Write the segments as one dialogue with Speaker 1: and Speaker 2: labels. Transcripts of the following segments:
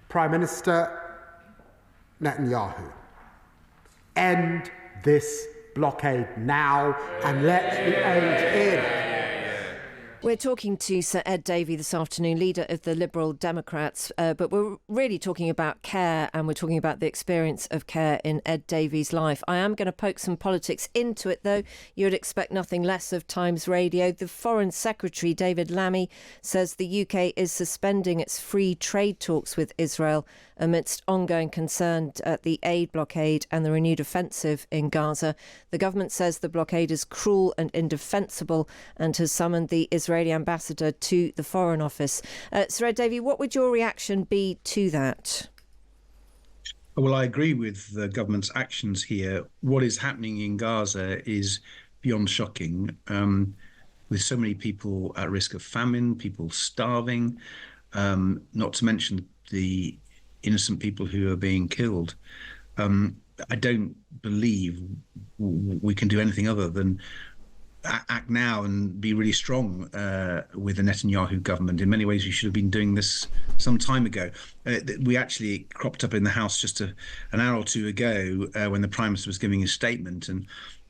Speaker 1: Prime Minister Netanyahu, end this blockade now and let the aid in.
Speaker 2: We're talking to Sir Ed Davey this afternoon, leader of the Liberal Democrats, but we're really talking about care, and we're talking about the experience of care in Ed Davey's life. I am going to poke some politics into it, though. You would expect nothing less of Times Radio. The Foreign Secretary, David Lammy, says the UK is suspending its free trade talks with Israel amidst ongoing concern at the aid blockade and the renewed offensive in Gaza. The government says the blockade is cruel and indefensible and has summoned the Israeli ambassador to the Foreign Office. Sir Ed Davey, what would your reaction be to that?
Speaker 3: Well, I agree with the government's actions here. What is happening in Gaza is beyond shocking, with so many people at risk of famine, people starving, not to mention the innocent people who are being killed. I don't believe we can do anything other than act now and be really strong with the Netanyahu government. In many ways, we should have been doing this some time ago. We actually cropped up in the House just an hour or two ago when the Prime Minister was giving his statement, and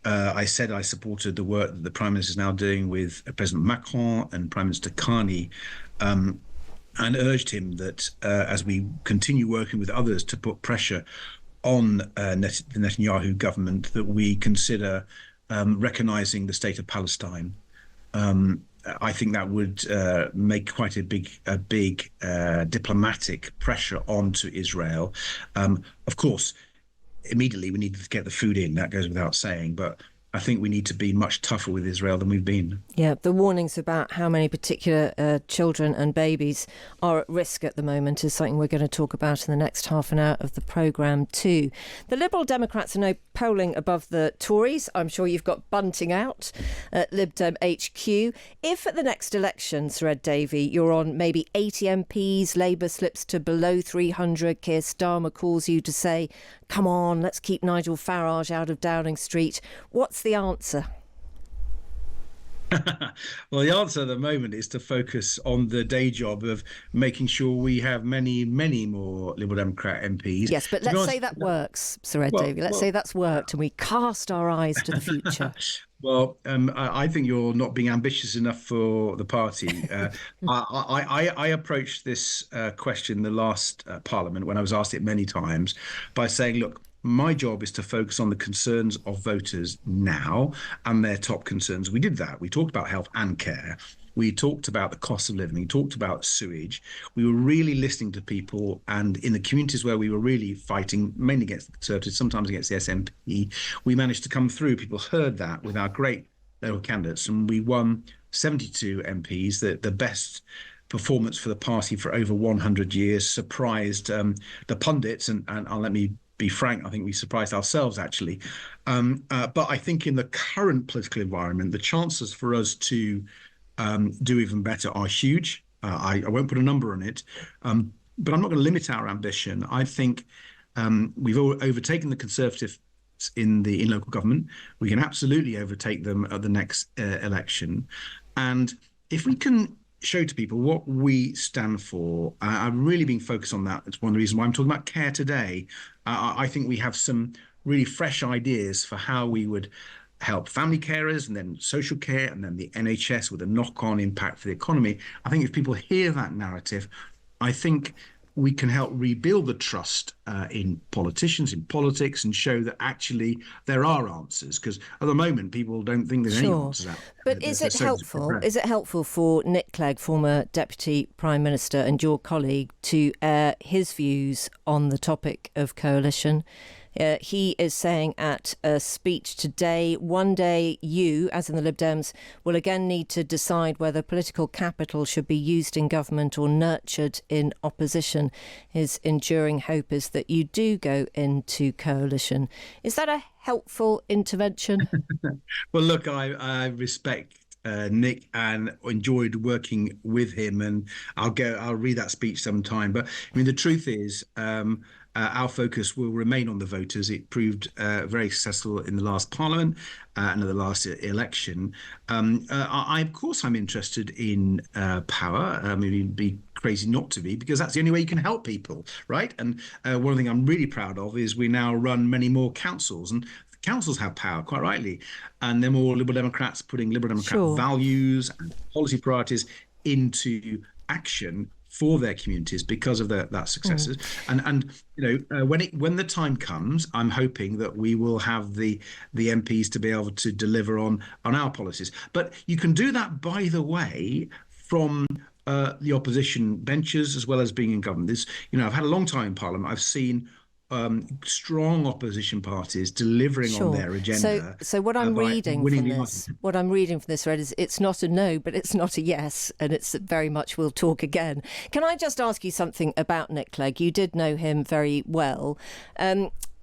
Speaker 3: I said I supported the work that the Prime Minister is now doing with President Macron and Prime Minister Carney, and urged him that as we continue working with others to put pressure on the Netanyahu government, that we consider recognizing the state of Palestine. I think that would make quite a big diplomatic pressure onto Israel. Of course, immediately we need to get the food in. That goes without saying, but I think we need to be much tougher with Israel than we've been.
Speaker 2: Yeah, the warnings about how many particular children and babies are at risk at the moment is something we're going to talk about in the next half an hour of the programme too. The Liberal Democrats are now polling above the Tories. I'm sure you've got bunting out at Lib Dem HQ. If at the next election, Sir Ed Davey, you're on maybe 80 MPs, Labour slips to below 300, Keir Starmer calls you to say, come on, let's keep Nigel Farage out of Downing Street. What's the answer?
Speaker 3: Well, the answer at the moment is to focus on the day job of making sure we have many, many more Liberal Democrat MPs.
Speaker 2: Yes, but let's say that works, Sir Ed Davey. Let's say that's worked and we cast our eyes to the future.
Speaker 3: Well, I think you're not being ambitious enough for the party. I approached this question in the last Parliament, when I was asked it many times, by saying, look, my job is to focus on the concerns of voters now and their top concerns. We did that. We talked about health and care. We talked about the cost of living. We talked about sewage. We were really listening to people, and in the communities where we were really fighting, mainly against the Conservatives, sometimes against the SNP, we managed to come through. People heard that with our great local candidates, and we won 72 MPs, the best performance for the party for over 100 years, surprised the pundits, and let me be frank, I think we surprised ourselves, actually. But I think in the current political environment, the chances for us to do even better are huge. I won't put a number on it, but I'm not going to limit our ambition. I think we've overtaken the Conservatives in local government. We can absolutely overtake them at the next election. And if we can show to people what we stand for, I've really been focused on that. It's one of the reasons why I'm talking about care today. I think we have some really fresh ideas for how we would help family carers, and then social care, and then the NHS with a knock-on impact for the economy. I think if people hear that narrative, I think we can help rebuild the trust in politicians, in politics, and show that actually there are answers. Because at the moment, people don't think there's any answers out there.
Speaker 2: But is it helpful? Is it helpful for Nick Clegg, former Deputy Prime Minister and your colleague, to air his views on the topic of coalition? He is saying at a speech today, one day you, as in the Lib Dems, will again need to decide whether political capital should be used in government or nurtured in opposition. His enduring hope is that you do go into coalition. Is that a helpful intervention?
Speaker 3: Well, look, I respect Nick and enjoyed working with him, and I'll read that speech sometime. But I mean, the truth is, our focus will remain on the voters. It proved very successful in the last parliament and in the last election. Of course, I'm interested in power. I mean, it'd be crazy not to be, because that's the only way you can help people, right? And one thing I'm really proud of is we now run many more councils, and councils have power, quite rightly, and they're more Liberal Democrats putting Liberal Democrat values and policy priorities into action for their communities because of that successes. And when the time comes, I'm hoping that we will have the MPs to be able to deliver on our policies. But you can do that, by the way, from the opposition benches as well as being in government. I've had a long time in Parliament. I've seen strong opposition parties delivering on their agenda.
Speaker 2: So what I'm reading from this, Red, is it's not a no, but it's not a yes, and it's very much we'll talk again. Can I just ask you something about Nick Clegg? You did know him very well.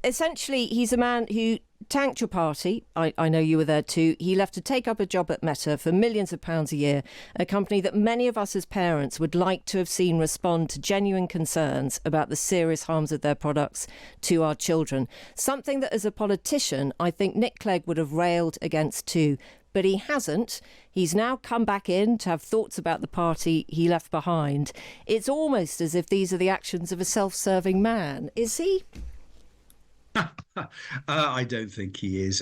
Speaker 2: Essentially, he's a man who tanked your party. I know you were there too. He left to take up a job at Meta for millions of pounds a year, a company that many of us as parents would like to have seen respond to genuine concerns about the serious harms of their products to our children. Something that, as a politician, I think Nick Clegg would have railed against too. But he hasn't. He's now come back in to have thoughts about the party he left behind. It's almost as if these are the actions of a self-serving man. Is he?
Speaker 3: I don't think he is.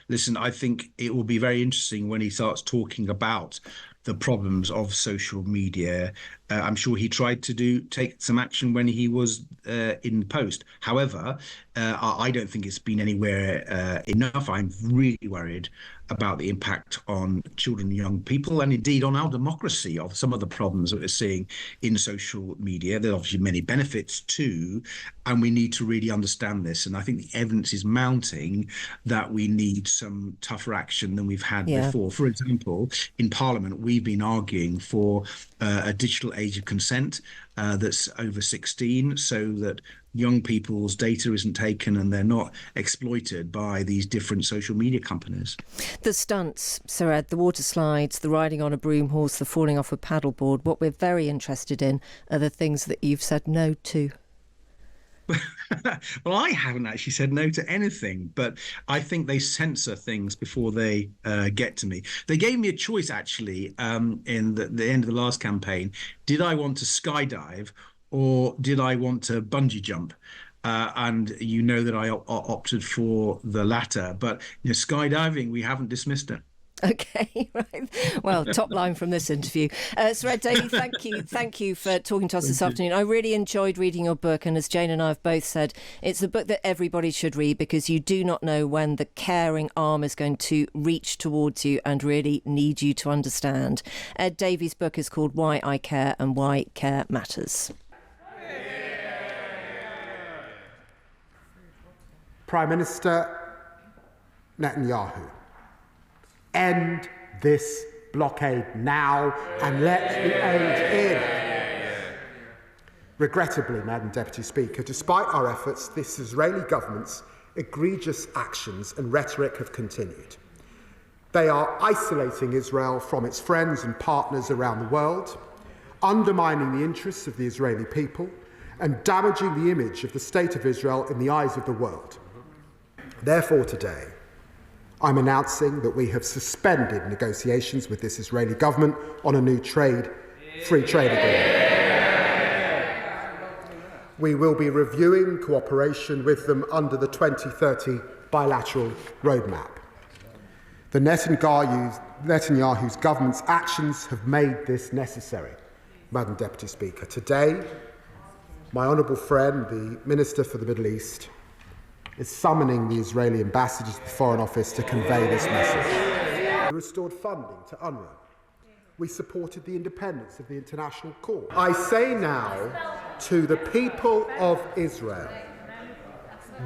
Speaker 3: Listen, I think it will be very interesting when he starts talking about the problems of social media. I'm sure he tried to take some action when he was in post. However, I don't think it's been anywhere enough. I'm really worried about the impact on children and young people, and indeed on our democracy, of some of the problems that we're seeing in social media. There are obviously many benefits too, and we need to really understand this. And I think the evidence is mounting that we need some tougher action than we've had before. For example, in Parliament, we've been arguing for a digital age of consent that's over 16, so that young people's data isn't taken and they're not exploited by these different social media companies.
Speaker 2: The stunts, Sir Ed, the water slides, the riding on a broom horse, the falling off a paddleboard, what we're very interested in are the things that you've said no to.
Speaker 3: Well, I haven't actually said no to anything, but I think they censor things before they get to me. They gave me a choice, actually, in the end of the last campaign. Did I want to skydive or did I want to bungee jump? And you know that I opted for the latter. But skydiving, we haven't dismissed it.
Speaker 2: OK, right. Well, top line from this interview. Sir Ed Davey, thank you for talking to us this afternoon. I really enjoyed reading your book, and as Jane and I have both said, it's a book that everybody should read, because you do not know when the caring arm is going to reach towards you and really need you to understand. Ed Davey's book is called Why I Care and Why Care Matters.
Speaker 1: Prime Minister Netanyahu, end this blockade now and let the aid in. Regrettably, Madam Deputy Speaker, despite our efforts, this Israeli government's egregious actions and rhetoric have continued. They are isolating Israel from its friends and partners around the world, undermining the interests of the Israeli people, and damaging the image of the State of Israel in the eyes of the world. Therefore, today, I'm announcing that we have suspended negotiations with this Israeli government on a new free trade agreement. We will be reviewing cooperation with them under the 2030 bilateral roadmap. The Netanyahu's government's actions have made this necessary, Madam Deputy Speaker. Today, my honourable friend, the Minister for the Middle East, is summoning the Israeli ambassador to the Foreign Office to convey this message. We restored funding to UNRWA. We supported the independence of the International Court. I say now to the people of Israel,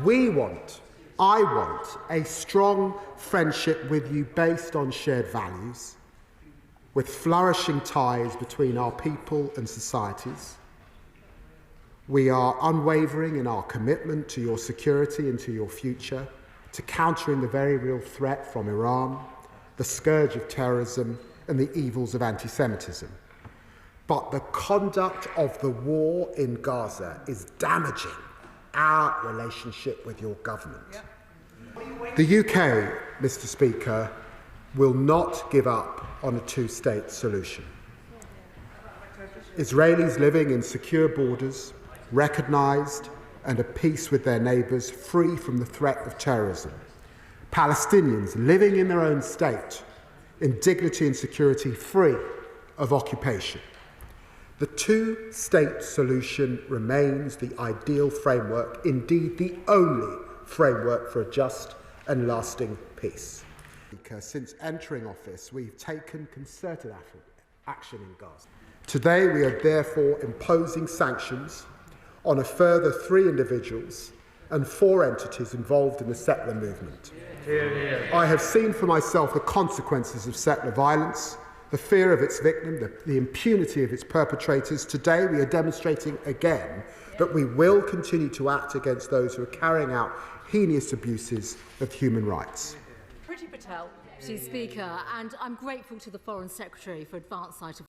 Speaker 1: I want a strong friendship with you based on shared values, with flourishing ties between our people and societies. We are unwavering in our commitment to your security and to your future, to countering the very real threat from Iran, the scourge of terrorism, and the evils of anti-Semitism. But the conduct of the war in Gaza is damaging our relationship with your government. The UK, Mr. Speaker, will not give up on a two-state solution. Israelis living in secure borders, recognised and at peace with their neighbours, free from the threat of terrorism. Palestinians living in their own state, in dignity and security, free of occupation. The two-state solution remains the ideal framework, indeed the only framework for a just and lasting peace. Since entering office, we've taken concerted action in Gaza. Today, we are therefore imposing sanctions on a further 3 individuals and 4 entities involved in the settler movement. I have seen for myself the consequences of settler violence, the fear of its victim, the impunity of its perpetrators. Today, we are demonstrating again that we will continue to act against those who are carrying out heinous abuses of human rights.
Speaker 4: Priti Patel. Speaker, and I'm grateful to the Foreign Secretary for advance sight of